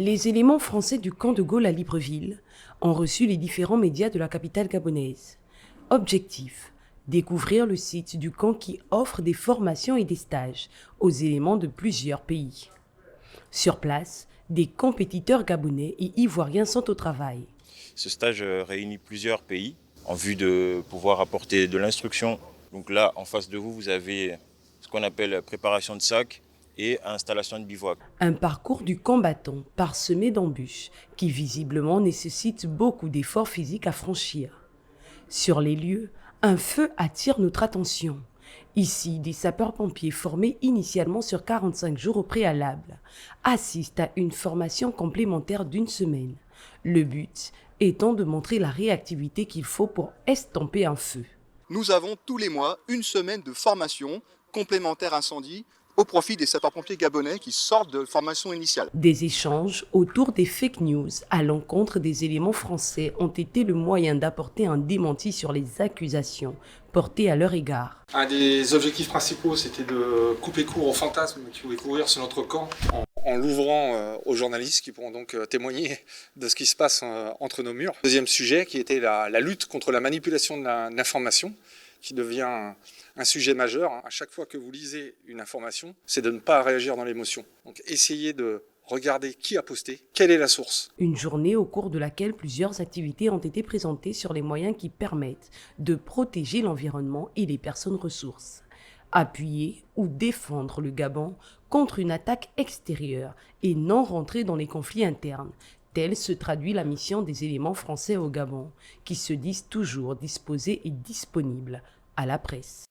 Les éléments français du camp de Gaulle à Libreville ont reçu les différents médias de la capitale gabonaise. Objectif: découvrir le site du camp qui offre des formations et des stages aux éléments de plusieurs pays. Sur place, des compétiteurs gabonais et ivoiriens sont au travail. Ce stage réunit plusieurs pays en vue de pouvoir apporter de l'instruction. Donc là, en face de vous, vous avez ce qu'on appelle préparation de sac et installation de bivouac. Un parcours du combattant parsemé d'embûches qui visiblement nécessite beaucoup d'efforts physiques à franchir. Sur les lieux, un feu attire notre attention. Ici, des sapeurs-pompiers formés initialement sur 45 jours au préalable assistent à une formation complémentaire d'1 semaine. Le but étant de montrer la réactivité qu'il faut pour estomper un feu. Nous avons tous les mois 1 semaine de formation complémentaire incendie au profit des sapeurs-pompiers gabonais qui sortent de formation initiale. Des échanges autour des fake news à l'encontre des éléments français ont été le moyen d'apporter un démenti sur les accusations portées à leur égard. Un des objectifs principaux, c'était de couper court aux fantasmes qui pouvaient courir sur notre camp en l'ouvrant aux journalistes qui pourront donc témoigner de ce qui se passe entre nos murs. Deuxième sujet qui était la lutte contre la manipulation de l'information, qui devient un sujet majeur. À chaque fois que vous lisez une information, c'est de ne pas réagir dans l'émotion. Donc essayez de regarder qui a posté, quelle est la source. Une journée au cours de laquelle plusieurs activités ont été présentées sur les moyens qui permettent de protéger l'environnement et les personnes ressources. Appuyer ou défendre le Gabon contre une attaque extérieure et non rentrer dans les conflits internes. Telle se traduit la mission des éléments français au Gabon, qui se disent toujours disposés et disponibles à la presse.